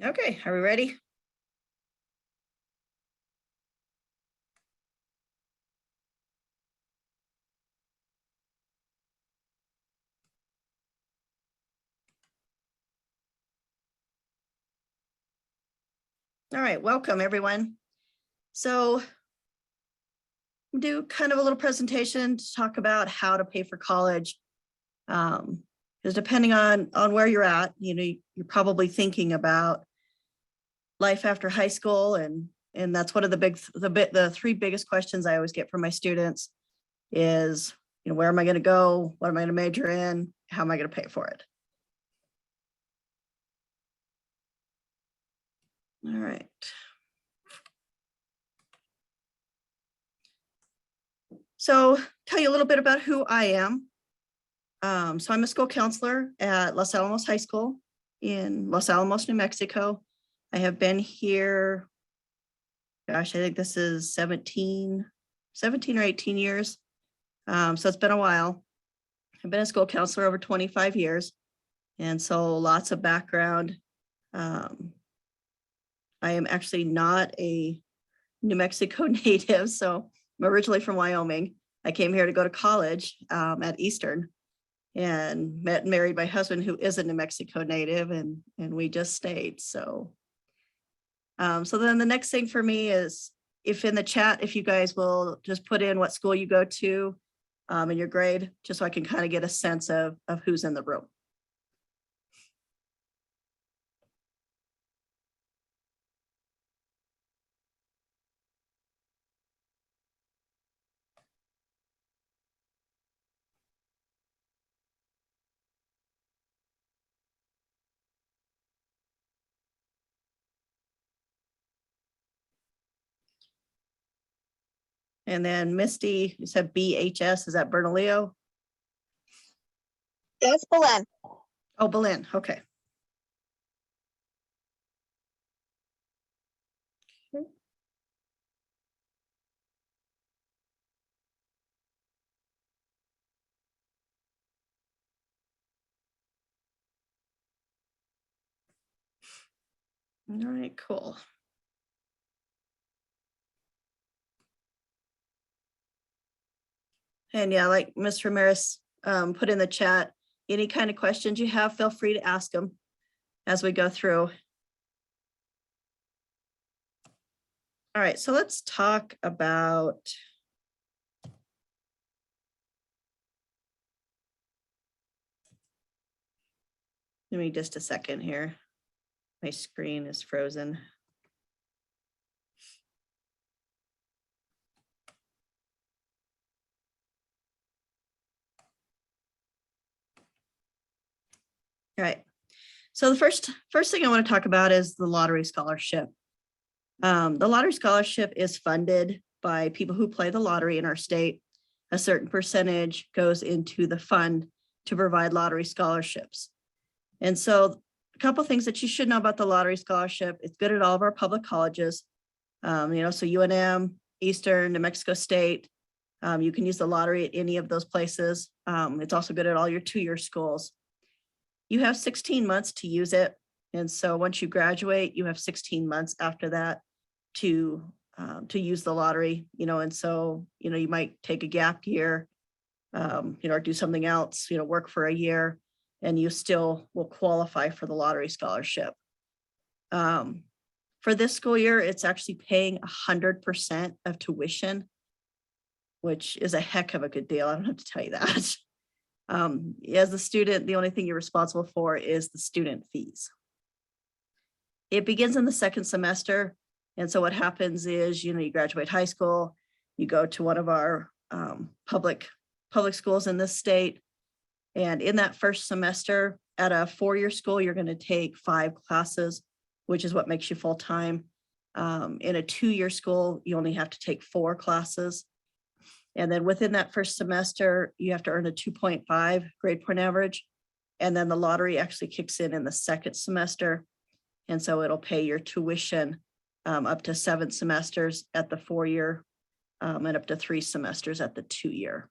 Okay, are we ready? All right, welcome everyone. So do kind of a little presentation to talk about how to pay for college. Because depending on where you're at, you're probably thinking about life after high school, and that's one of the three biggest questions I always get from my students is, where am I going to go? What am I going to major in? How am I going to pay for it? All right. So tell you a little bit about who I am. So I'm a school counselor at Los Alamos High School in Los Alamos, New Mexico. I have been here, gosh, I think this is 17 or 18 years. So it's been a while. I've been a school counselor over 25 years. And so lots of background. I am actually not a New Mexico native. So I'm originally from Wyoming. I came here to go to college at Eastern and met and married my husband, who is a New Mexico native, and we just stayed. So then the next thing for me is, if in the chat, if you guys will just put in what school you go to and your grade, just so I can kind of get a sense of who's in the room. And then Misty, you said BHS, is that Bernalillo? Yes, Belen. Oh, Belen, okay. All right, cool. And yeah, like Ms. Ramirez put in the chat, any kind of questions you have, feel free to ask them as we go through. All right, so let's talk about give me just a second here. My screen is frozen. All right. So the first thing I want to talk about is the lottery scholarship. The lottery scholarship is funded by people who play the lottery in our state. A certain percentage goes into the fund to provide lottery scholarships. And so a couple of things that you should know about the lottery scholarship. It's good at all of our public colleges. So UNM, Eastern, New Mexico State. You can use the lottery at any of those places. It's also good at all your two-year schools. You have 16 months to use it. And so once you graduate, you have 16 months after that to use the lottery, and so, you might take a gap year, or do something else, work for a year, and you still will qualify for the lottery scholarship. For this school year, it's actually paying 100% of tuition, which is a heck of a good deal. I don't have to tell you that. As a student, the only thing you're responsible for is the student fees. It begins in the second semester. And so what happens is, you graduate high school, you go to one of our public schools in this state. And in that first semester at a four-year school, you're going to take 5 classes, which is what makes you full-time. In a two-year school, you only have to take 4 classes. And then within that first semester, you have to earn a 2.5 grade point average. And then the lottery actually kicks in the second semester. And so it'll pay your tuition up to 7 semesters at the 4-year and up to 3 semesters at the 2-year.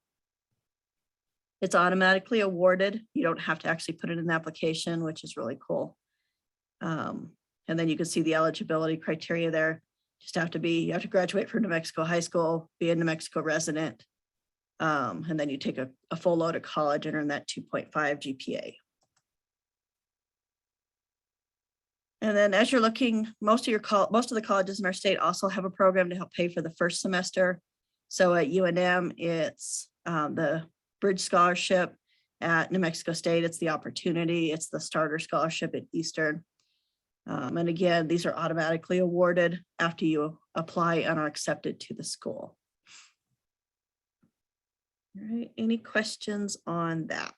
It's automatically awarded. You don't have to actually put it in the application, which is really cool. And then you can see the eligibility criteria there. You have to graduate from New Mexico high school, be a New Mexico resident, and then you take a full load of college and earn that 2.5 GPA. And then as you're looking, most of the colleges in our state also have a program to help pay for the first semester. So at UNM, it's the Bridge Scholarship. At New Mexico State, it's the Opportunity. It's the Starter Scholarship at Eastern. And again, these are automatically awarded after you apply and are accepted to the school. All right, any questions on that?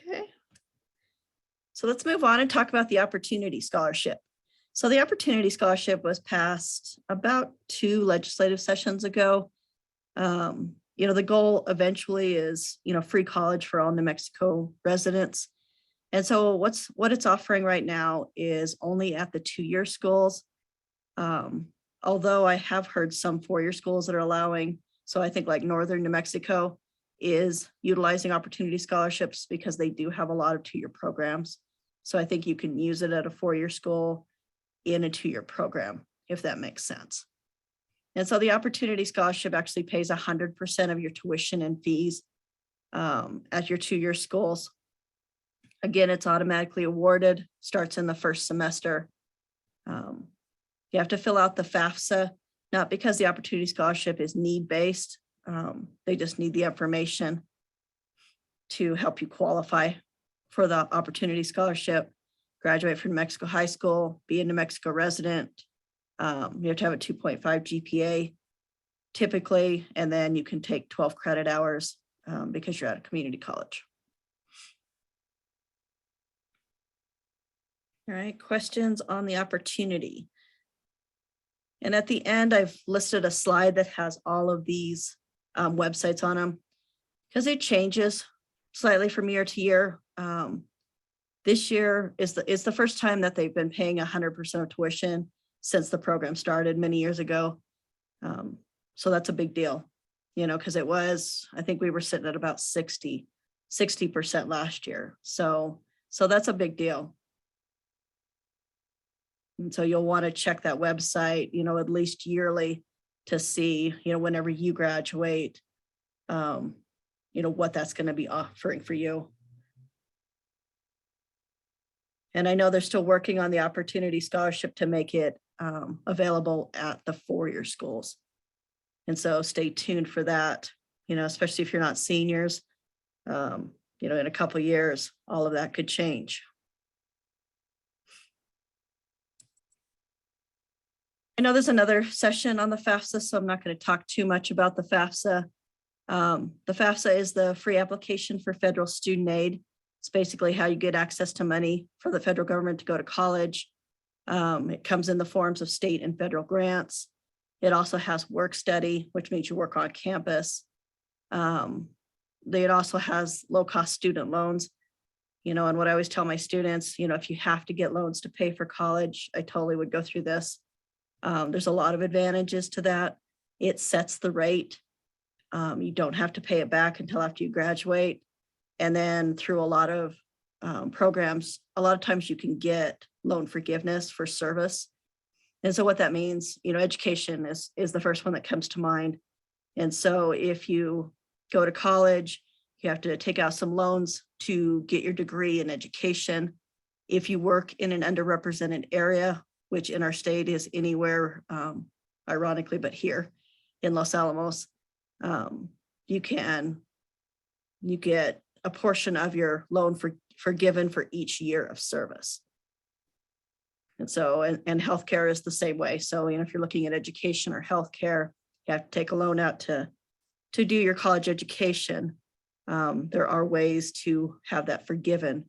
Okay. So let's move on and talk about the Opportunity Scholarship. So the Opportunity Scholarship was passed about 2 legislative sessions ago. The goal eventually is, free college for all New Mexico residents. And so what it's offering right now is only at the 2-year schools. Although I have heard some 4-year schools that are allowing, so I think like Northern New Mexico is utilizing Opportunity Scholarships because they do have a lot of 2-year programs. So I think you can use it at a 4-year school in a 2-year program, if that makes sense. And so the Opportunity Scholarship actually pays 100% of your tuition and fees at your 2-year schools. Again, it's automatically awarded, starts in the first semester. You have to fill out the FAFSA, not because the Opportunity Scholarship is need-based. They just need the information to help you qualify for the Opportunity Scholarship, graduate from New Mexico high school, be a New Mexico resident. You have to have a 2.5 GPA typically, and then you can take 12 credit hours because you're at a community college. All right, questions on the opportunity. And at the end, I've listed a slide that has all of these websites on them because it changes slightly from year to year. This year is the first time that they've been paying 100% of tuition since the program started many years ago. So that's a big deal, because it was, I think we were sitting at about 60% last year. So that's a big deal. And so you'll want to check that website, at least yearly to see, whenever you graduate, what that's going to be offering for you. And I know they're still working on the Opportunity Scholarship to make it available at the 4-year schools. And so stay tuned for that, especially if you're not seniors, in a couple of years, all of that could change. I know there's another session on the FAFSA, so I'm not going to talk too much about the FAFSA. The FAFSA is the free application for federal student aid. It's basically how you get access to money for the federal government to go to college. It comes in the forms of state and federal grants. It also has work study, which means you work on campus. It also has low-cost student loans. And what I always tell my students, if you have to get loans to pay for college, I totally would go through this. There's a lot of advantages to that. It sets the rate. You don't have to pay it back until after you graduate. And then through a lot of programs, a lot of times you can get loan forgiveness for service. And so what that means, education is the first one that comes to mind. And so if you go to college, you have to take out some loans to get your degree in education. If you work in an underrepresented area, which in our state is anywhere, ironically, but here in Los Alamos, you get a portion of your loan forgiven for each year of service. And so, and healthcare is the same way. So, if you're looking at education or healthcare, you have to take a loan out to do your college education. There are ways to have that forgiven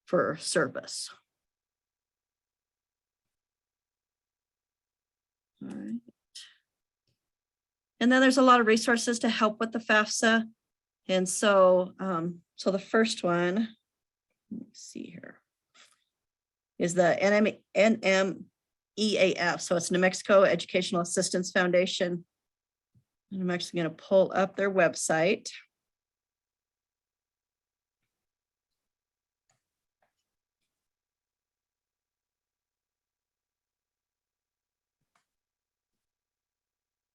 for service. All right. And then there's a lot of resources to help with the FAFSA. And so, so the first one, let me see here, is the NMEAF. So it's New Mexico Educational Assistance Foundation. And I'm actually going to pull up their website.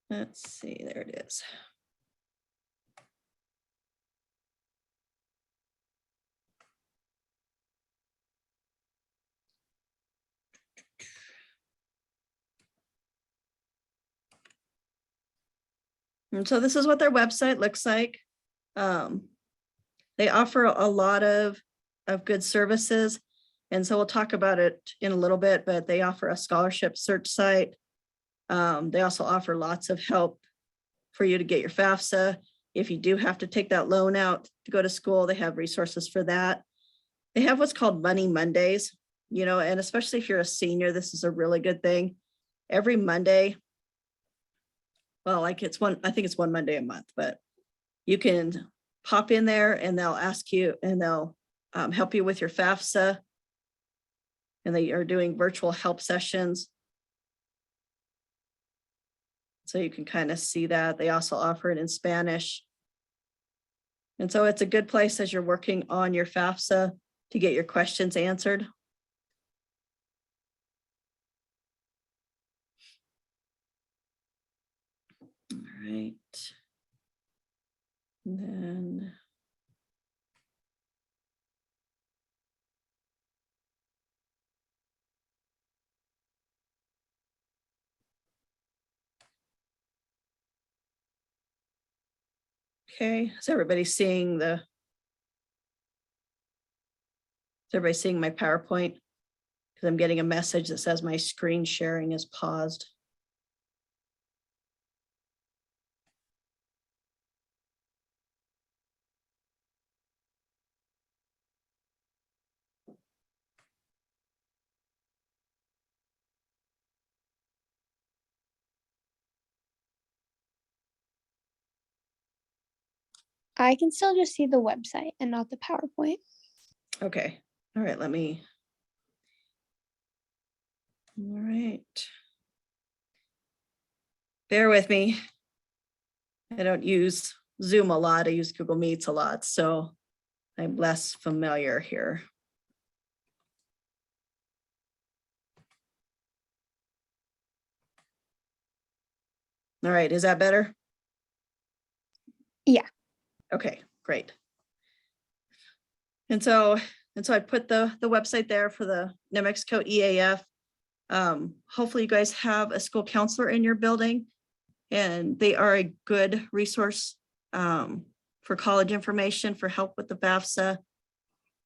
Let's see, there it is. And so this is what their website looks like. They offer a lot of good services. And so we'll talk about it in a little bit, but they offer a scholarship search site. They also offer lots of help for you to get your FAFSA. If you do have to take that loan out to go to school, they have resources for that. They have what's called Money Mondays, you know, and especially if you're a senior, this is a really good thing. Every Monday, well, like it's one, I think it's one Monday a month, but you can pop in there and they'll ask you and they'll help you with your FAFSA. And they are doing virtual help sessions. So you can kind of see that. They also offer it in Spanish. And so it's a good place as you're working on your FAFSA to get your questions answered. All right. And then okay, is everybody seeing my PowerPoint? Because I'm getting a message that says my screen sharing is paused. I can still just see the website and not the PowerPoint. Okay, all right, all right. Bear with me. I don't use Zoom a lot. I use Google Meets a lot, so I'm less familiar here. All right, is that better? Yeah. Okay, great. And so I put the website there for the New Mexico EAF. Hopefully you guys have a school counselor in your building, and they are a good resource for college information, for help with the FAFSA.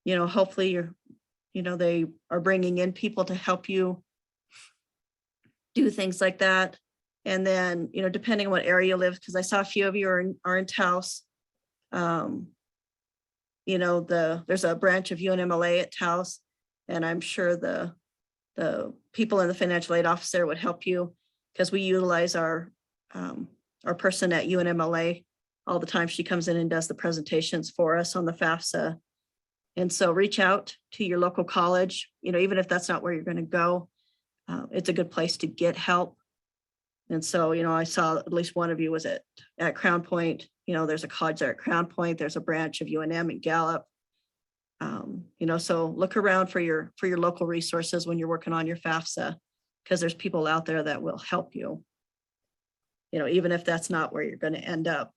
You know, hopefully they are bringing in people to help you do things like that. And then, you know, depending on what area you live, because I saw a few of you are in Taos. You know, there's a branch of UNMLA at Taos, and I'm sure the people in the financial aid office there would help you, because we utilize our person at UNMLA all the time. She comes in and does the presentations for us on the FAFSA. And so reach out to your local college, you know, even if that's not where you're going to go, it's a good place to get help. And so, you know, I saw at least one of you was at Crown Point. You know, there's a college there at Crown Point. There's a branch of UNM in Gallup. You know, so look around for your local resources when you're working on your FAFSA, because there's people out there that will help you. You know, even if that's not where you're going to end up.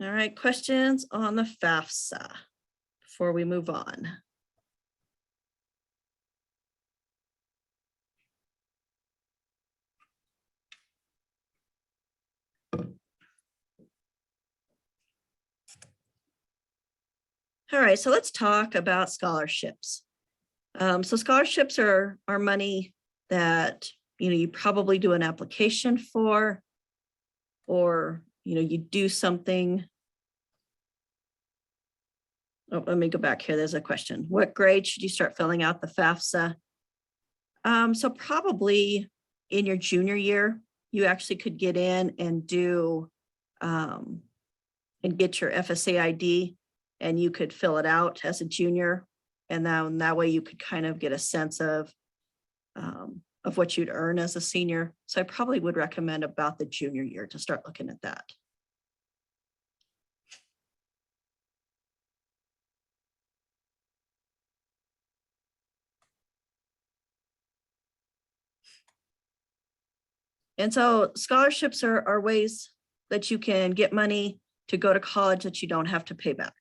All right, questions on the FAFSA before we move on. All right, so let's talk about scholarships. So scholarships are money that, you know, you probably do an application for, or, you know, you do something. Oh, let me go back here. There's a question. What grade should you start filling out the FAFSA? So probably in your junior year, you actually could get in and do and get your FSA ID, and you could fill it out as a junior. And then that way you could kind of get a sense of of what you'd earn as a senior. So I probably would recommend about the junior year to start looking at that. And so scholarships are ways that you can get money to go to college that you don't have to pay back.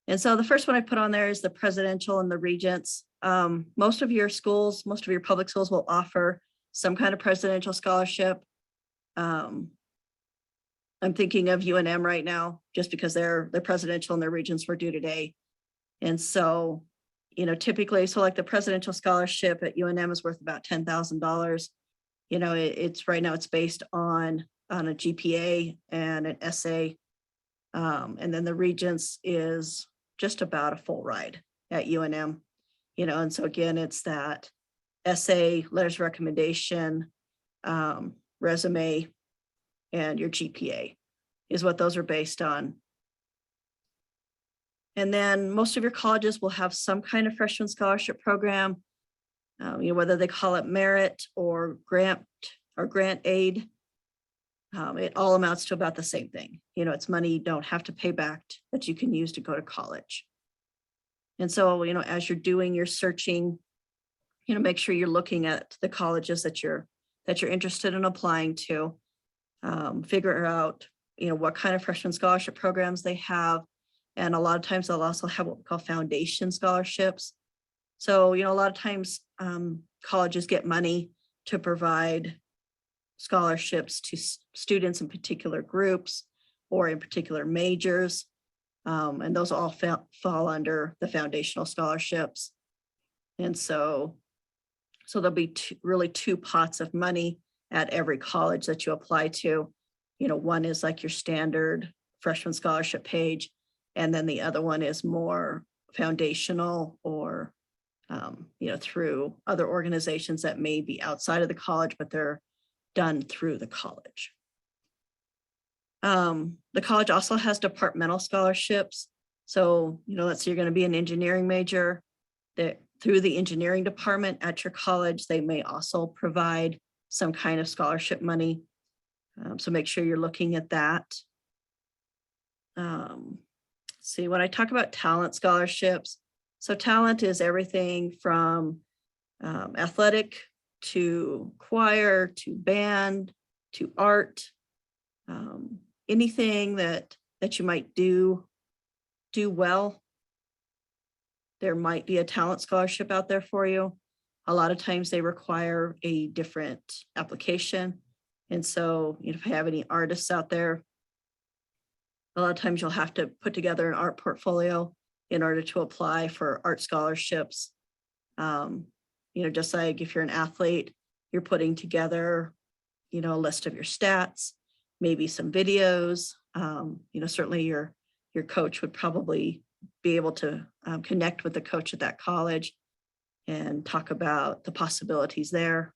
And so the first one I put on there is the presidential and the regents. Most of your schools, most of your public schools will offer some kind of presidential scholarship. I'm thinking of UNM right now, just because their presidential and their regents were due today. And so, typically, so like the presidential scholarship at UNM is worth about $10,000. It's right now it's based on a GPA and an essay. And then the regents is just about a full ride at UNM, and so again, it's that essay, letters of recommendation, resume, and your GPA is what those are based on. And then most of your colleges will have some kind of freshman scholarship program, whether they call it merit or grant aid. It all amounts to about the same thing. It's money you don't have to pay back that you can use to go to college. And so, as you're doing your searching, make sure you're looking at the colleges that you're interested in applying to. Figure out, what kind of freshman scholarship programs they have. And a lot of times they'll also have what we call foundation scholarships. So, a lot of times colleges get money to provide scholarships to students in particular groups or in particular majors. And those all fall under the foundational scholarships. And so there'll be really two pots of money at every college that you apply to. One is like your standard freshman scholarship page, and then the other one is more foundational or, through other organizations that may be outside of the college, but they're done through the college. The college also has departmental scholarships. So, let's say you're going to be an engineering major, that through the engineering department at your college, they may also provide some kind of scholarship money. So make sure you're looking at that. See, when I talk about talent scholarships, so talent is everything from athletic to choir to band to art, anything that you might do well. There might be a talent scholarship out there for you. A lot of times they require a different application. And so, if you have any artists out there, a lot of times you'll have to put together an art portfolio in order to apply for art scholarships. Just like if you're an athlete, you're putting together, a list of your stats, maybe some videos. Certainly your coach would probably be able to connect with the coach at that college and talk about the possibilities there.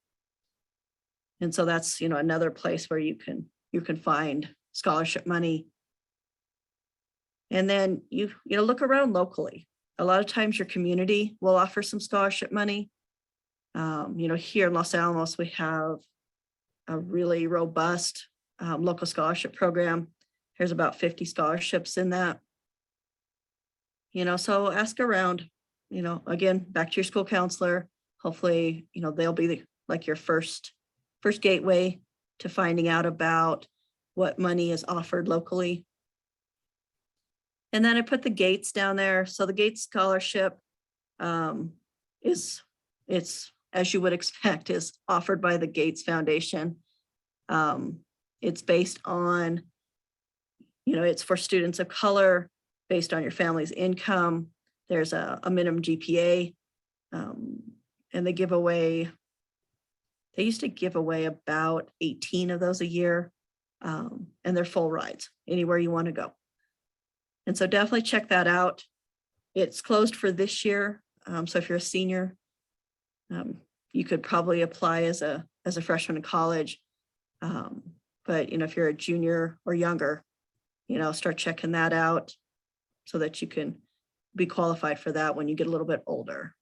And so that's, another place where you can find scholarship money. And then you look around locally. A lot of times your community will offer some scholarship money. Here in Los Alamos, we have a really robust local scholarship program. There's about 50 scholarships in that. So ask around, again, back to your school counselor. Hopefully, they'll be like your first gateway to finding out about what money is offered locally. And then I put the Gates down there. So the Gates scholarship it's, as you would expect, is offered by the Gates Foundation. It's based on, it's for students of color based on your family's income. There's a minimum GPA, and they used to give away about 18 of those a year, and they're full rides anywhere you want to go. And so definitely check that out. It's closed for this year. So if you're a senior, you could probably apply as a freshman in college. But if you're a junior or younger, start checking that out so that you can be qualified for that when you get a little bit older.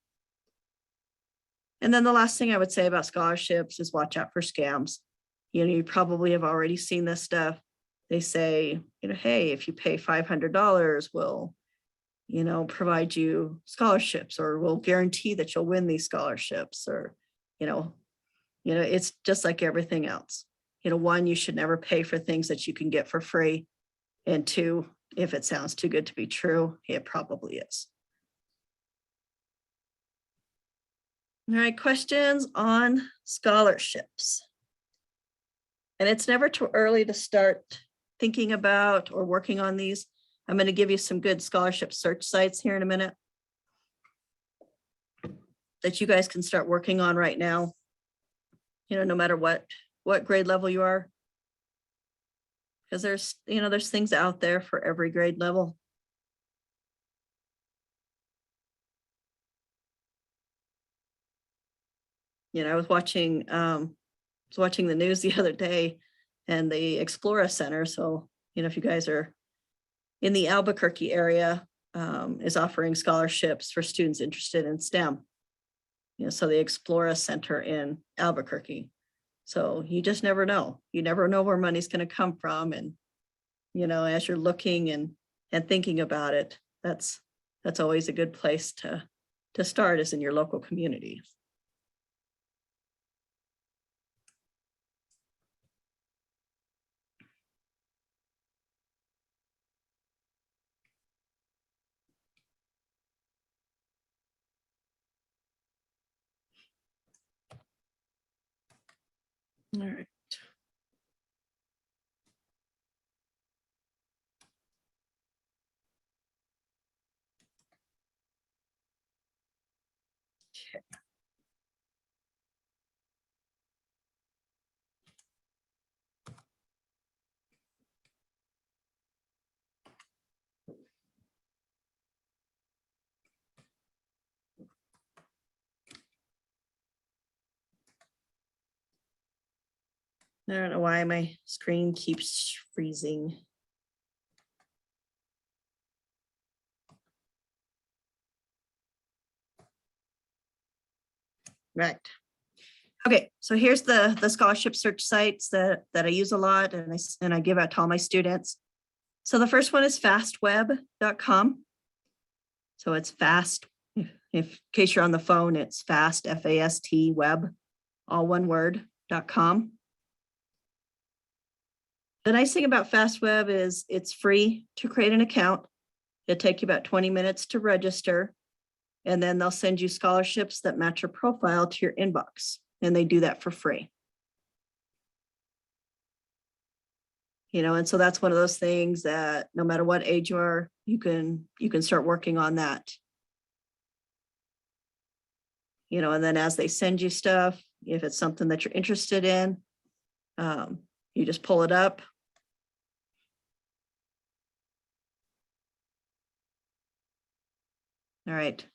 And then the last thing I would say about scholarships is watch out for scams. You probably have already seen this stuff. They say, hey, if you pay $500, we'll, provide you scholarships, or we'll guarantee that you'll win these scholarships, or, it's just like everything else. One, you should never pay for things that you can get for free. And two, if it sounds too good to be true, it probably is. All right, questions on scholarships. And it's never too early to start thinking about or working on these. I'm going to give you some good scholarship search sites here in a minute that you guys can start working on right now, no matter what grade level you are. Because there's things out there for every grade level. I was watching the news the other day, and the Explora Center. So, if you guys are in the Albuquerque area, is offering scholarships for students interested in STEM. So the Explora Center in Albuquerque. So you just never know. You never know where money's going to come from. And, as you're looking and thinking about it, that's always a good place to start, is in your local community. All right. I don't know why my screen keeps freezing. Right. Okay, so here's the scholarship search sites that I use a lot, and I give out to all my students. So the first one is fastweb.com. So it's fast. In case you're on the phone, it's fast, F-A-S-T, web, all one word, .com. The nice thing about FastWeb is it's free to create an account. It'll take you about 20 minutes to register, and then they'll send you scholarships that match your profile to your inbox, and they do that for free. And so that's one of those things that no matter what age you are, you can start working on that. And then as they send you stuff, if it's something that you're interested in, you just pull it up. All right.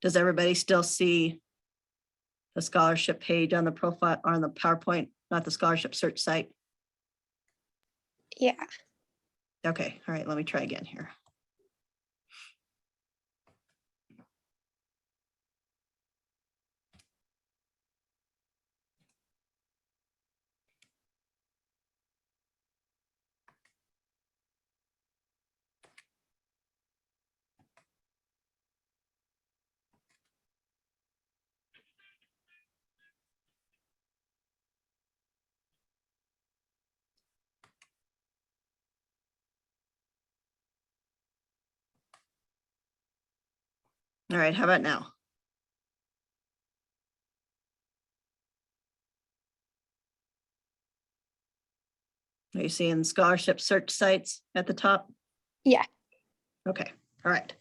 Does everybody still see the scholarship page on the profile, or on the PowerPoint, not the scholarship search site? Yeah. Okay. All right. Let me try again here. All right. How about now? Are you seeing scholarship search sites at the top? Yeah. Okay. All right.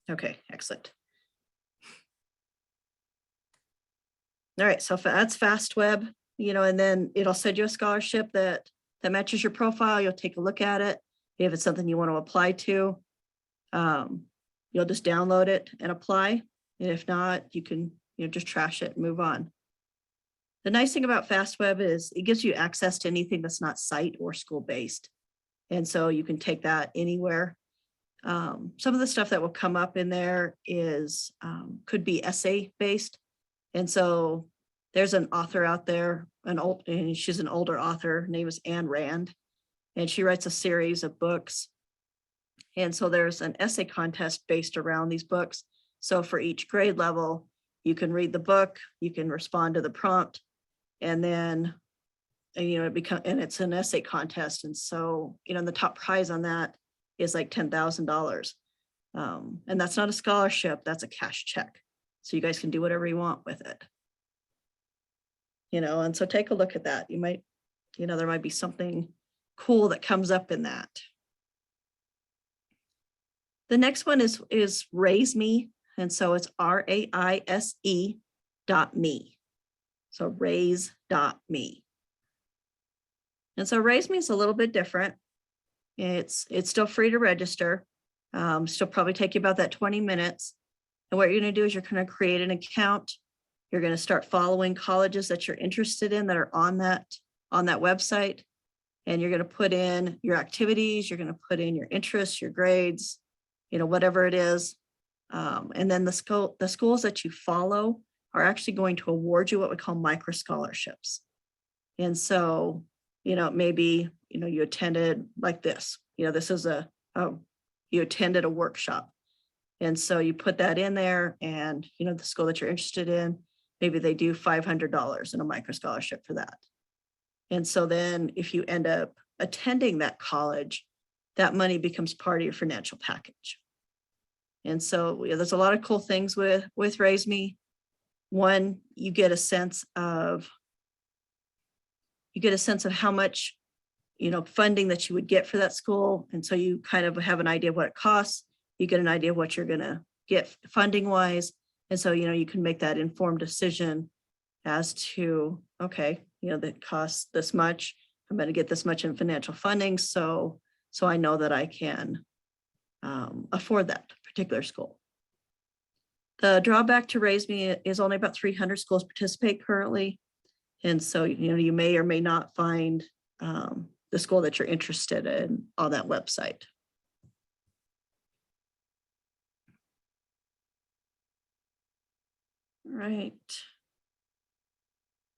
Okay, excellent. All right, so that's FastWeb, and then it'll send you a scholarship that matches your profile. You'll take a look at it. If it's something you want to apply to, you'll just download it and apply. And if not, you can just trash it and move on. The nice thing about FastWeb is it gives you access to anything that's not site or school based. And so you can take that anywhere. Some of the stuff that will come up in there is could be essay based. And so there's an author out there, and she's an older author, her name is Anne Rand, and she writes a series of books. And so there's an essay contest based around these books. So for each grade level, you can read the book, you can respond to the prompt, and then, and it's an essay contest. And so, the top prize on that is like $10,000. And that's not a scholarship, that's a cash check. So you guys can do whatever you want with it. And so take a look at that. You might, there might be something cool that comes up in that. The next one is Raise Me. And so it's RAISE.me. So raise.me. And so Raise Me is a little bit different. It's still free to register. Still probably take you about that 20 minutes. And what you're going to do is you're going to create an account. You're going to start following colleges that you're interested in that are on that website. And you're going to put in your activities. You're going to put in your interests, your grades, whatever it is. And then the schools that you follow are actually going to award you what we call micro scholarships. And so, maybe, you attended like this, this is you attended a workshop. And so you put that in there and, the school that you're interested in, maybe they do $500 in a micro scholarship for that. And so then if you end up attending that college, that money becomes part of your financial package. And so there's a lot of cool things with Raise Me. One, you get a sense of how much, funding that you would get for that school. And so you kind of have an idea of what it costs. You get an idea of what you're going to get funding wise. And so, you can make that informed decision as to, okay, that costs this much. I'm going to get this much in financial funding. So I know that I can afford that particular school. The drawback to Raise Me is only about 300 schools participate currently. And so, you may or may not find the school that you're interested in on that website. All right.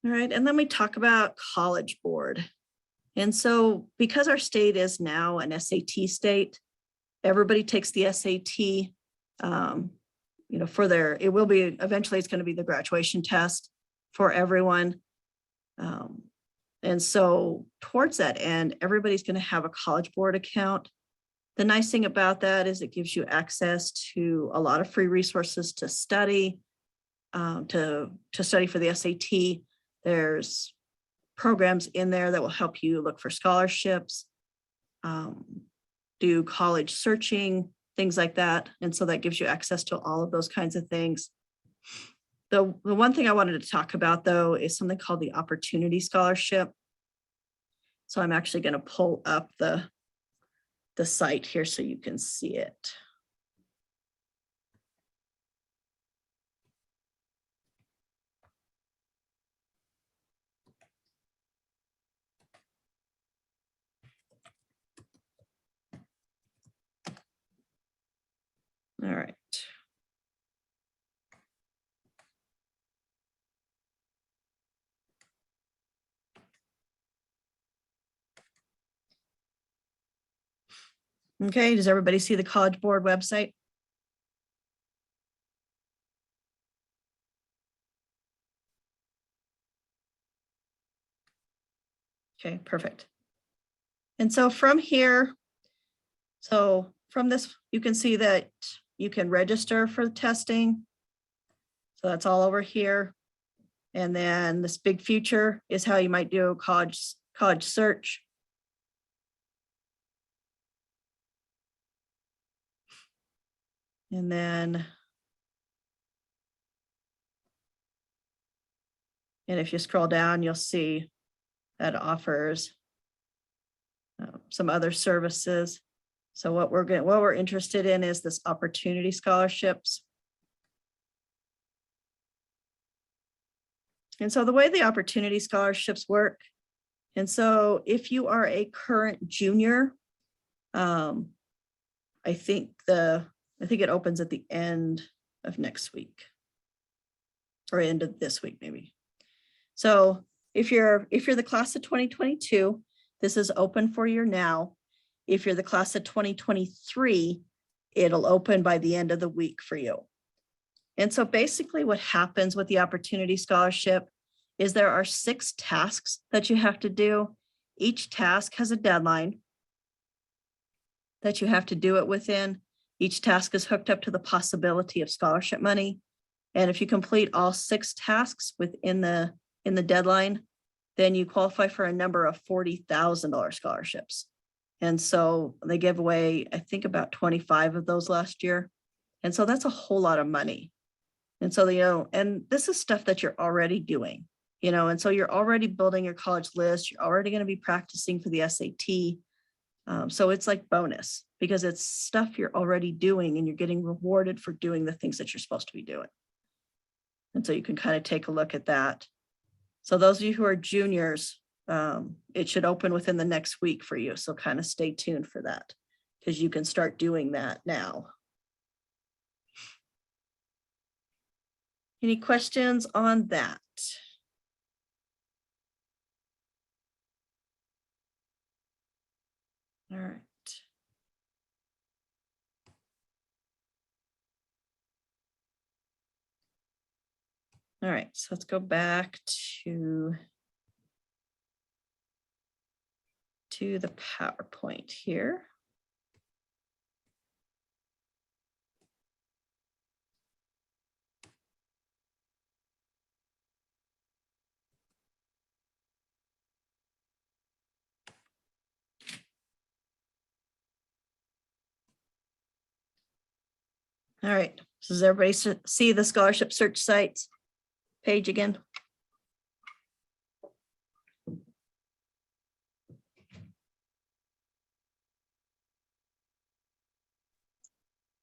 And then we talk about College Board. And so because our state is now an SAT state, everybody takes the SAT, eventually it's going to be the graduation test for everyone. And so towards that end, everybody's going to have a College Board account. The nice thing about that is it gives you access to a lot of free resources to study, to study for the SAT. There's programs in there that will help you look for scholarships, do college searching, things like that. And so that gives you access to all of those kinds of things. The one thing I wanted to talk about, though, is something called the Opportunity Scholarship. So I'm actually going to pull up the site here so you can see it. All right. Okay, does everybody see the College Board website? Okay, perfect. And so from here, from this, you can see that you can register for testing. So that's all over here. And then this big future is how you might do a college search. And then, if you scroll down, you'll see that it offers some other services. So what we're interested in is this Opportunity Scholarships. And so the way the Opportunity Scholarships work, and so if you are a current junior I think it opens at the end of next week or end of this week, maybe. So if you're the class of 2022, this is open for you now. If you're the class of 2023, it'll open by the end of the week for you. And so basically what happens with the Opportunity Scholarship is there are 6 tasks that you have to do. Each task has a deadline that you have to do it within. Each task is hooked up to the possibility of scholarship money. And if you complete all 6 tasks within the deadline, then you qualify for a number of $40,000 scholarships. And so they give away, I think, about 25 of those last year. And so that's a whole lot of money. And so, and this is stuff that you're already doing, and so you're already building your college list. You're already going to be practicing for the SAT. So it's like bonus because it's stuff you're already doing and you're getting rewarded for doing the things that you're supposed to be doing. And so you can kind of take a look at that. So those of you who are juniors, it should open within the next week for you. So kind of stay tuned for that because you can start doing that now. Any questions on that? All right. All right, so let's go back to the PowerPoint here. All right, so does everybody see the scholarship search sites page again?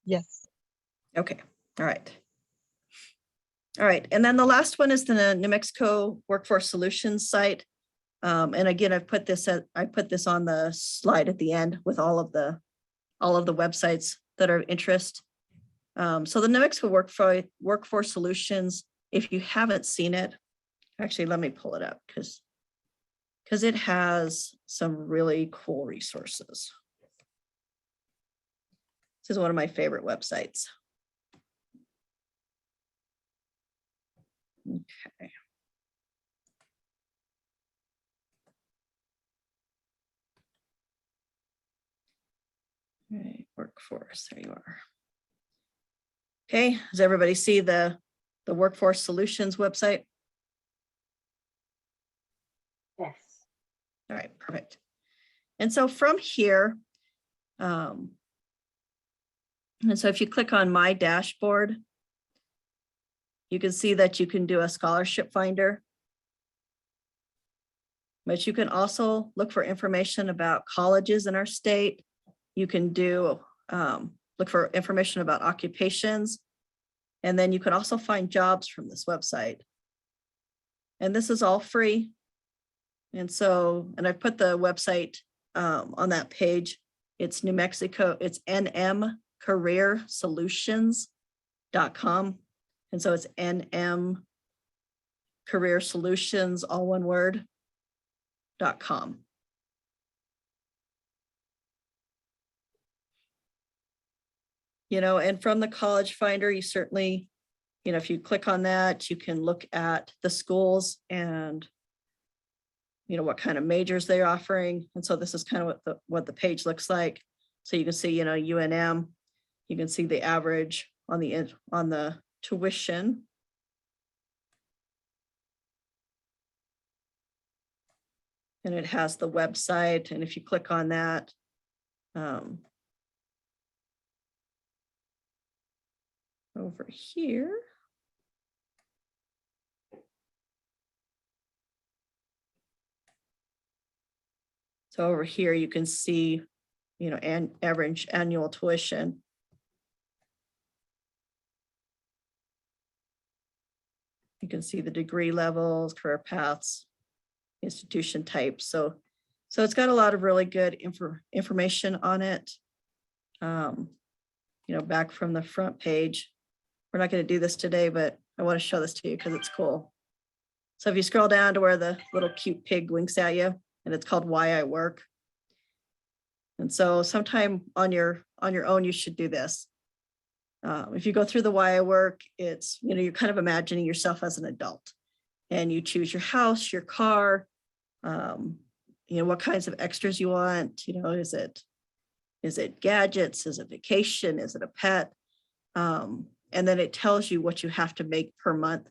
Yes. Okay, all right. All right, and then the last one is the New Mexico Workforce Solutions site. And again, I put this on the slide at the end with all of the websites that are of interest. So the New Mexico Workforce Solutions, if you haven't seen it, actually, let me pull it up because it has some really cool resources. This is one of my favorite websites. Okay. All right, workforce, there you are. Okay, does everybody see the Workforce Solutions website? Yes. All right, perfect. And so from here, and so if you click on my dashboard, you can see that you can do a scholarship finder. But you can also look for information about colleges in our state. You can do look for information about occupations. And then you can also find jobs from this website. And this is all free. And so, and I've put the website on that page. It's New Mexico, it's nmcareersolutions.com. And so it's NM Career Solutions, all one word, .com. And from the College Finder, you certainly, if you click on that, you can look at the schools and, what kind of majors they're offering. And so this is kind of what the page looks like. So you can see, UNM, you can see the average on the tuition. And it has the website. And if you click on that, over here, so over here you can see, average annual tuition. You can see the degree levels, career paths, institution types. So So it's got a lot of really good information on it. Back from the front page. We're not going to do this today, but I want to show this to you because it's cool. So if you scroll down to where the little cute pig winks at you, and it's called Why I Work. And so sometime on your own, you should do this. If you go through the Why I Work, it's, you're kind of imagining yourself as an adult, and you choose your house, your car, what kinds of extras you want. Is it gadgets? Is it vacation? Is it a pet? And then it tells you what you have to make per month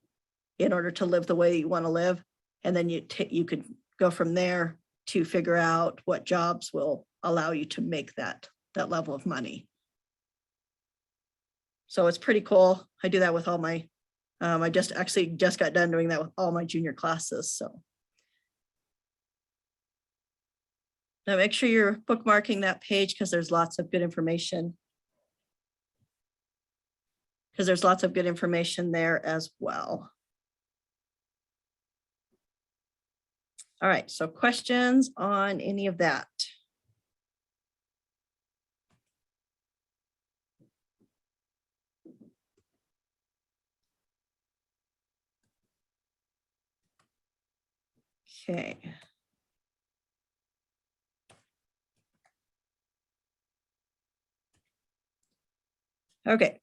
in order to live the way you want to live. And then you could go from there to figure out what jobs will allow you to make that level of money. So it's pretty cool. I do that with all my, I just got done doing that with all my junior classes. So now make sure you're bookmarking that page because there's lots of good information. There as well. All right, so questions on any of that? Okay. Okay.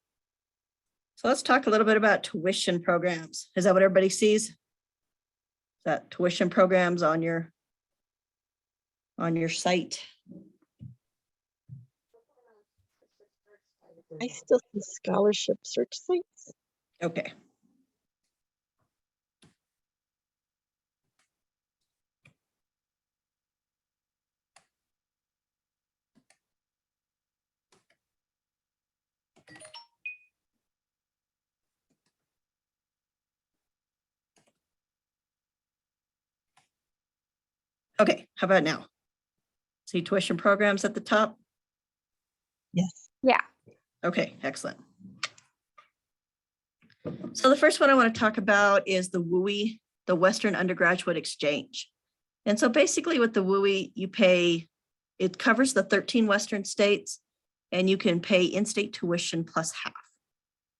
So let's talk a little bit about tuition programs. Is that what everybody sees? Is that tuition programs on your site? I still see scholarship search sites. Okay. Okay, how about now? See tuition programs at the top? Yes. Yeah. Okay, excellent. So the first one I want to talk about is the WUI, the Western Undergraduate Exchange. And so basically with the WUI, you pay, it covers the 13 Western states, and you can pay in-state tuition plus half.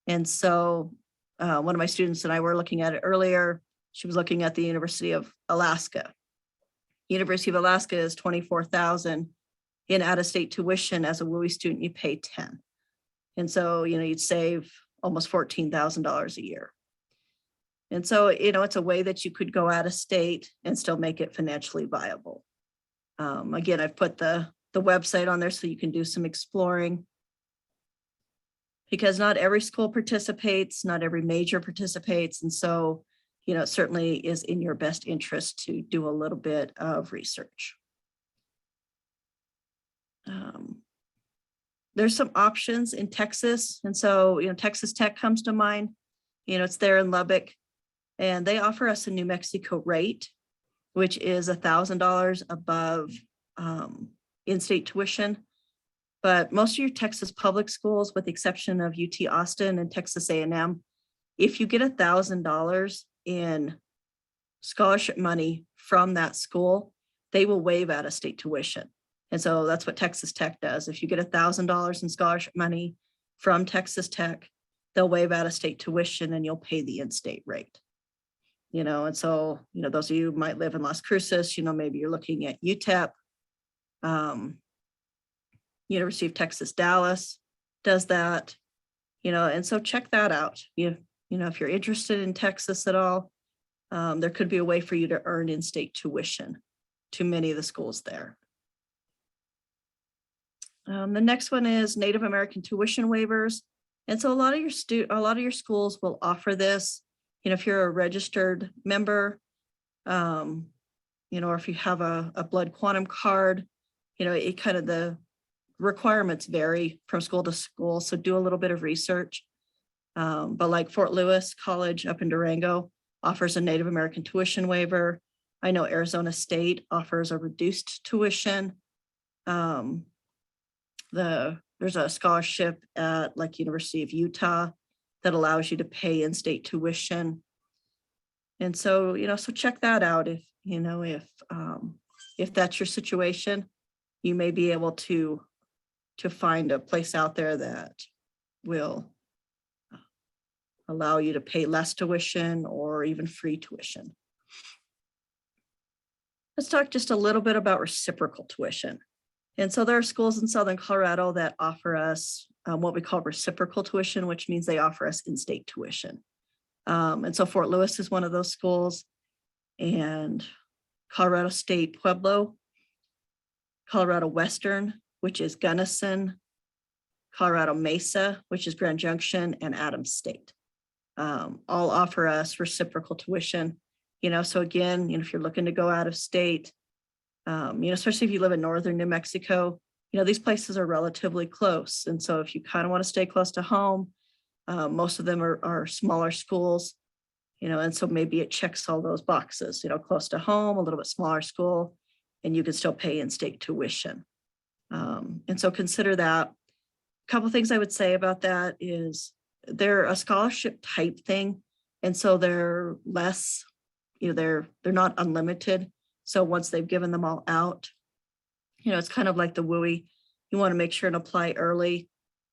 And so one of my students and I were looking at it earlier. She was looking at the University of Alaska. University of Alaska is $24,000 in out-of-state tuition. As a WUI student, you pay $10,000. And so, you'd save almost $14,000 a year. And so, it's a way that you could go out of state and still make it financially viable. Again, I've put the website on there so you can do some exploring. Because not every school participates, not every major participates. And so, it certainly is in your best interest to do a little bit of research. There's some options in Texas. And so, Texas Tech comes to mind. It's there in Lubbock, and they offer us a New Mexico rate, which is $1,000 above in-state tuition. But most of your Texas public schools, with the exception of UT Austin and Texas A&M, if you get $1,000 in scholarship money from that school, they will waive out-of-state tuition. And so that's what Texas Tech does. If you get $1,000 in scholarship money from Texas Tech, they'll waive out-of-state tuition and you'll pay the in-state rate. And so, those of you who might live in Las Cruces, maybe you're looking at UTEP. University of Texas, Dallas does that, and so check that out. If you're interested in Texas at all, there could be a way for you to earn in-state tuition to many of the schools there. The next one is Native American tuition waivers. And so a lot of your schools will offer this, if you're a registered member, or if you have a blood quantum card, it kind of the requirements vary from school to school. So do a little bit of research. But like Fort Lewis College up in Durango offers a Native American tuition waiver. I know Arizona State offers a reduced tuition. There's a scholarship at like University of Utah that allows you to pay in-state tuition. And so, so check that out if that's your situation, you may be able to find a place out there that will allow you to pay less tuition or even free tuition. Let's talk just a little bit about reciprocal tuition. And so there are schools in Southern Colorado that offer us what we call reciprocal tuition, which means they offer us in-state tuition. And so Fort Lewis is one of those schools, and Colorado State Pueblo, Colorado Western, which is Gunnison, Colorado Mesa, which is Grand Junction, and Adams State. All offer us reciprocal tuition. So again, if you're looking to go out of state, especially if you live in northern New Mexico, these places are relatively close. And so if you kind of want to stay close to home, most of them are smaller schools, and so maybe it checks all those boxes, close to home, a little bit smaller school, and you can still pay in-state tuition. And so consider that. A couple things I would say about that is they're a scholarship type thing. And so they're less, they're not unlimited. So once they've given them all out, it's kind of like the WUI. You want to make sure and apply early,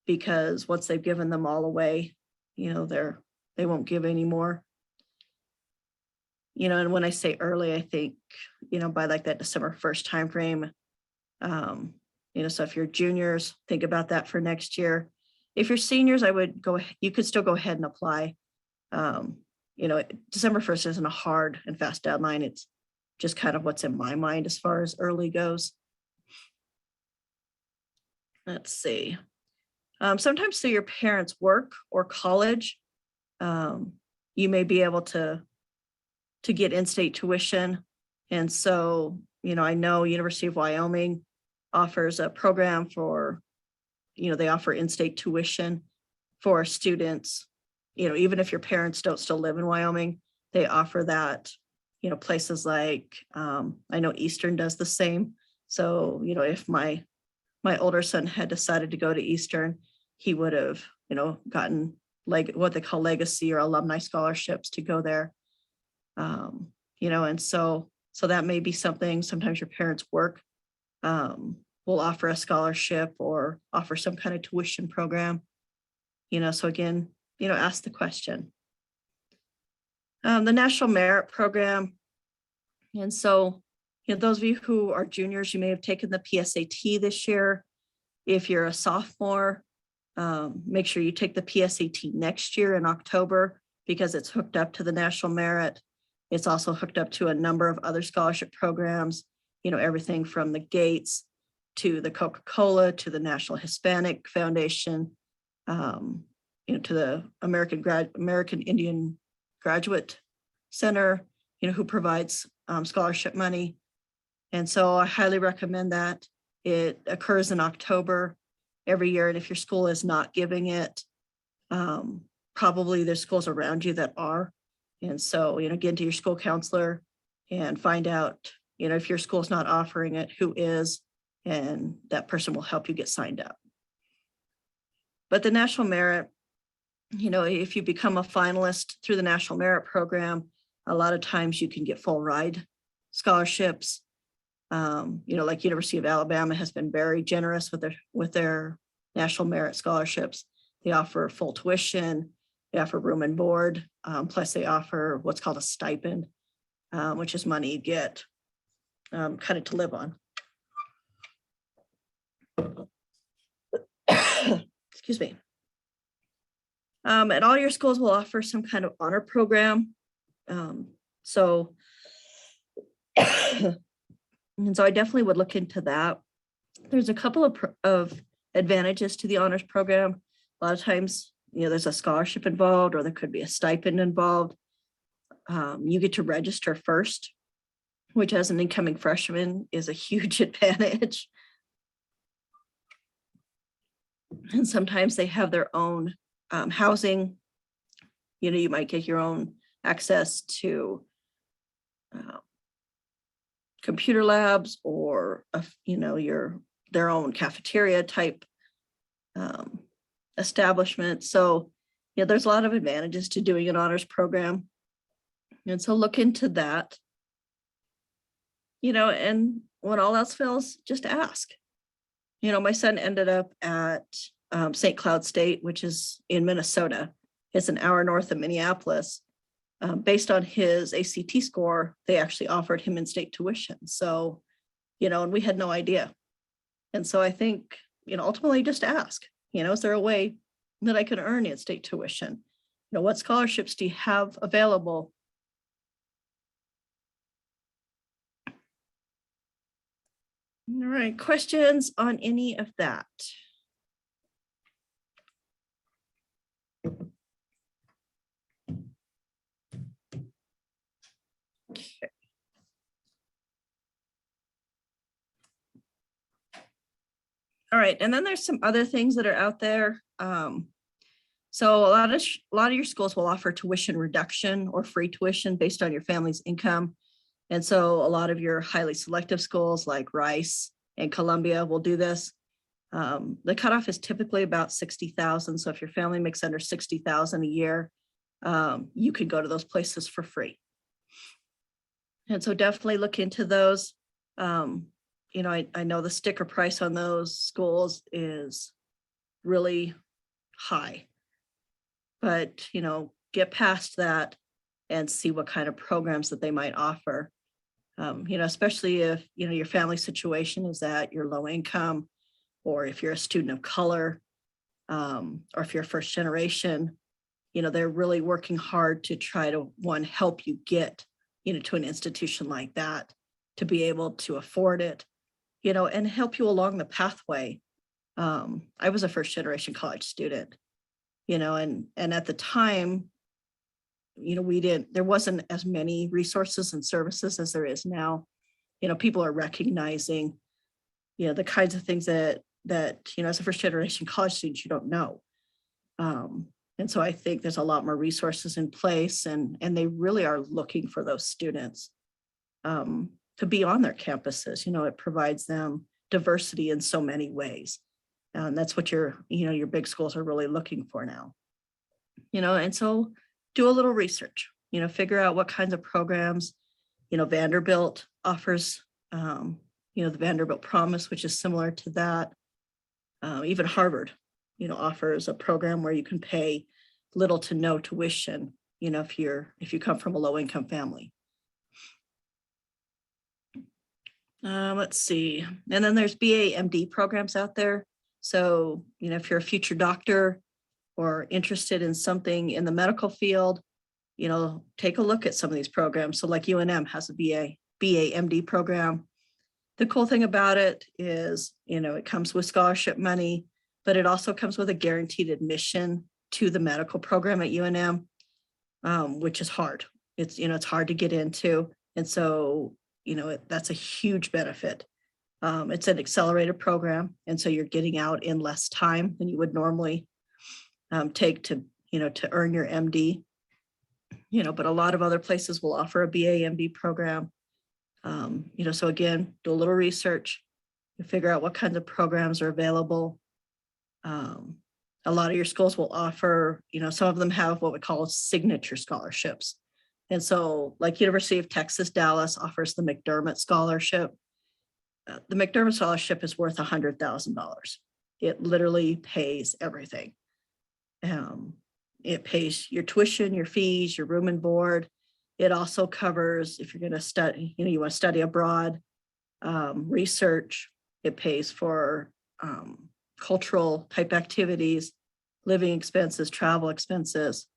because once they've given them all away, they won't give any more. And when I say early, I think, by like that December 1st timeframe. So if you're juniors, think about that for next year. If you're seniors, you could still go ahead and apply. December 1st isn't a hard and fast deadline. It's just kind of what's in my mind as far as early goes. Let's see. Sometimes through your parents' work or college, you may be able to get in-state tuition. And so, I know University of Wyoming offers a program for, they offer in-state tuition for students, even if your parents don't still live in Wyoming, they offer that, places like, I know Eastern does the same. So, if my older son had decided to go to Eastern, he would have, gotten what they call legacy or alumni scholarships to go there. And so that may be something. Sometimes your parents' work will offer a scholarship or offer some kind of tuition program. So again, ask the question. The National Merit Program. And so, those of you who are juniors, you may have taken the PSAT this year. If you're a sophomore, make sure you take the PSAT next year in October, because it's hooked up to the National Merit. It's also hooked up to a number of other scholarship programs, everything from the Gates to the Coca-Cola to the National Hispanic Foundation, to the American Indian Graduate Center, who provides scholarship money. And so I highly recommend that. It occurs in October every year. And if your school is not giving it, probably there's schools around you that are. And so, get into your school counselor and find out, if your school's not offering it, who is, and that person will help you get signed up. But the National Merit, if you become a finalist through the National Merit Program, a lot of times you can get full ride scholarships. Like University of Alabama has been very generous with their National Merit scholarships. They offer full tuition, they offer room and board, plus they offer what's called a stipend, which is money you get kind of to live on. Excuse me. And all your schools will offer some kind of honor program. And so I definitely would look into that. There's a couple of advantages to the honors program. A lot of times, there's a scholarship involved, or there could be a stipend involved. You get to register first, which as an incoming freshman is a huge advantage. And sometimes they have their own housing. You might get your own access to computer labs, or their own cafeteria type establishment. So there's a lot of advantages to doing an honors program. And so look into that, and when all else fails, just ask. My son ended up at St. Cloud State, which is in Minnesota. It's an hour north of Minneapolis. Based on his ACT score, they actually offered him in-state tuition. So, and we had no idea. And so I think, ultimately just ask, is there a way that I can earn in-state tuition? What scholarships do you have available? All right, questions on any of that? Okay. All right, and then there's some other things that are out there. So a lot of your schools will offer tuition reduction or free tuition based on your family's income. And so a lot of your highly selective schools like Rice and Columbia will do this. The cutoff is typically about 60,000. So if your family makes under 60,000 a year, you can go to those places for free. And so definitely look into those. I know the sticker price on those schools is really high, but, get past that and see what kind of programs that they might offer. Especially if, your family situation is that you're low income, or if you're a student of color, or if you're first generation, they're really working hard to try to, one, help you get, to an institution like that, to be able to afford it, and help you along the pathway. I was a first generation college student, and at the time, there wasn't as many resources and services as there is now. People are recognizing, the kinds of things that, as a first generation college student, you don't know. And so I think there's a lot more resources in place, and they really are looking for those students to be on their campuses. It provides them diversity in so many ways. And that's what your big schools are really looking for now. And so do a little research, figure out what kinds of programs, Vanderbilt offers, the Vanderbilt Promise, which is similar to that. Even Harvard, offers a program where you can pay little to no tuition, if you come from a low income family. Let's see. And then there's BA MD programs out there. So, if you're a future doctor or interested in something in the medical field, take a look at some of these programs. So like UNM has a BA MD program. The cool thing about it is, it comes with scholarship money, but it also comes with a guaranteed admission to the medical program at UNM, which is hard. It's hard to get into. And so, that's a huge benefit. It's an accelerated program. And so you're getting out in less time than you would normally take to earn your MD, but a lot of other places will offer a BA MD program. So again, do a little research, figure out what kinds of programs are available. A lot of your schools will offer, some of them have what we call signature scholarships. And so like University of Texas, Dallas offers the McDermott Scholarship. The McDermott Scholarship is worth $100,000. It literally pays everything. It pays your tuition, your fees, your room and board. It also covers, if you're going to study, you want to study abroad, research. It pays for cultural type activities, living expenses, travel expenses,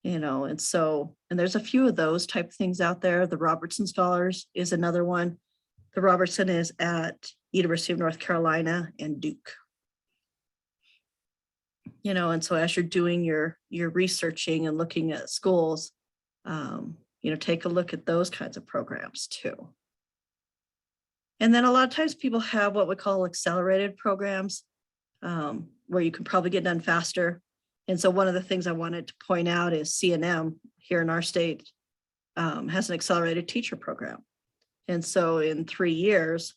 and there's a few of those type of things out there. The Robertson Scholars is another one. The Robertson is at University of North Carolina and Duke. And so as you're doing your researching and looking at schools, take a look at those kinds of programs too. And then a lot of times people have what we call accelerated programs, where you can probably get done faster. And so one of the things I wanted to point out is CNM here in our state has an accelerated teacher program. And so in 3 years,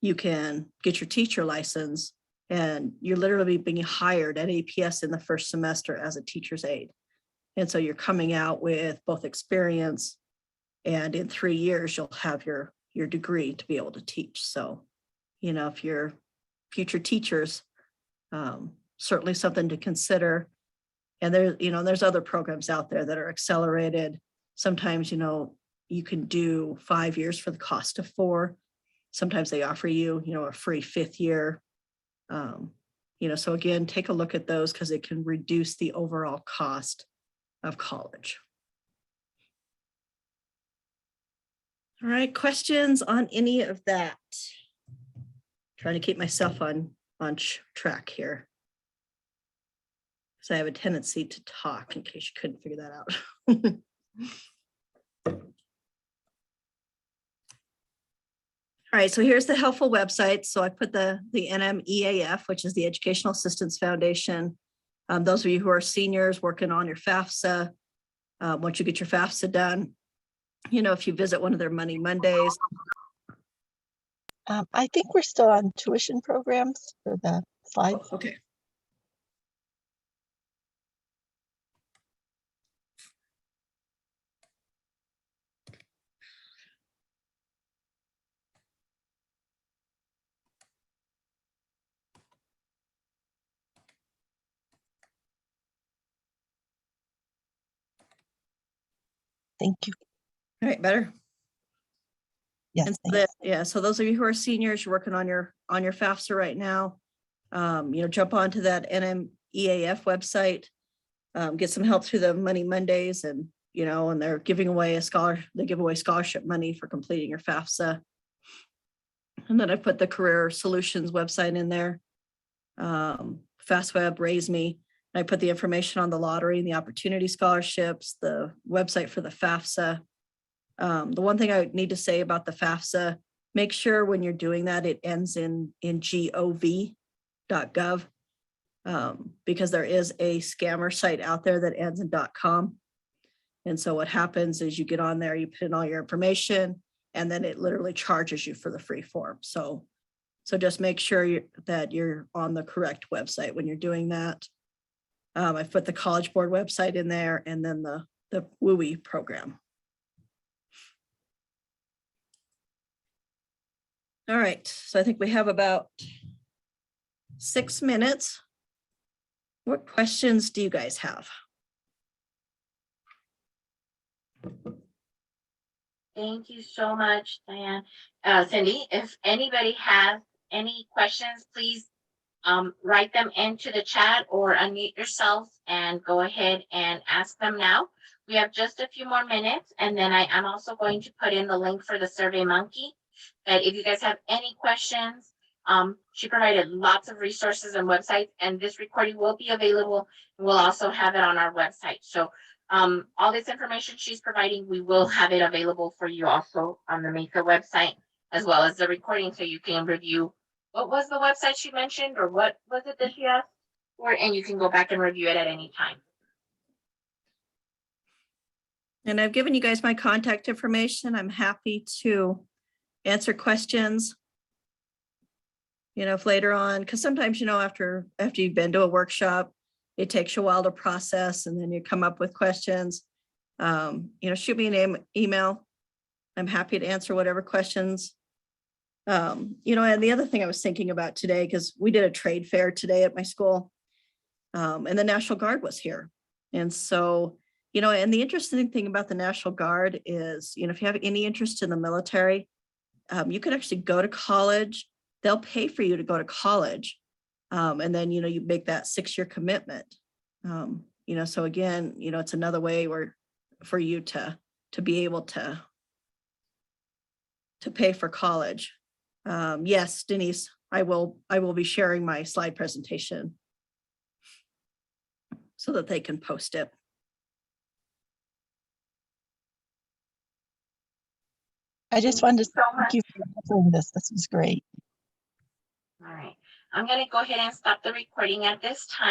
you can get your teacher license, and you're literally being hired at APS in the first semester as a teacher's aide. And so you're coming out with both experience, and in 3 years, you'll have your degree to be able to teach. So, if you're future teachers, certainly something to consider. And there's other programs out there that are accelerated. Sometimes, you can do 5 years for the cost of 4. Sometimes they offer you, a free 5th year. So again, take a look at those because it can reduce the overall cost of college. All right, questions on any of that? Trying to keep myself on track here. So I have a tendency to talk in case you couldn't figure that out. All right, so here's the helpful website. So I put the NMEAF, which is the Educational Assistance Foundation. Those of you who are seniors working on your FAFSA, once you get your FAFSA done, if you visit one of their Money Mondays. I think we're still on tuition programs for the slides. Okay. Thank you. All right, better. Yes. And so so those of you who are seniors, you're working on your FAFSA right now, jump onto that NMEAF website, get some help through the Money Mondays, and and they're giving away they give away scholarship money for completing your FAFSA. And then I put the Career Solutions website in there, FastWeb, Raise Me. I put the information on the lottery and the opportunity scholarships, the website for the FAFSA. The one thing I would need to say about the FAFSA, make sure when you're doing that, it ends in gov.gov, because there is a scammer site out there that ends in .com. And so what happens is you get on there, you put in all your information, and then it literally charges you for the free form. So just make sure that you're on the correct website when you're doing that. I've put the College Board website in there, and then the WUI program. All right, so I think we have about 6 minutes. What questions do you guys have? Thank you so much, Diane. Cindy, if anybody has any questions, please write them into the chat or unmute yourself and go ahead and ask them now. We have just a few more minutes, and then I'm also going to put in the link for the SurveyMonkey. But if you guys have any questions, she provided lots of resources and websites, and this recording will be available. We'll also have it on our website. So all this information she's providing, we will have it available for you also on the MESA website, as well as the recording, so you can review what was the website she mentioned, or what was it that she asked for, and you can go back and review it at any time. And I've given you guys my contact information. I'm happy to answer questions, if later on, because sometimes, after you've been to a workshop, it takes you a while to process, and then you come up with questions. Shoot me an email. I'm happy to answer whatever questions. And the other thing I was thinking about today, because we did a trade fair today at my school, and the National Guard was here. And so, and the interesting thing about the National Guard is, if you have any interest in the military, you can actually go to college. They'll pay for you to go to college. And then, you make that 6-year commitment. So again, it's another way for you to be able to pay for college. Yes, Denise, I will be sharing my slide presentation so that they can post it. I just wanted to so thank you for doing this. This was great. All right, I'm going to go ahead and stop the recording at this time.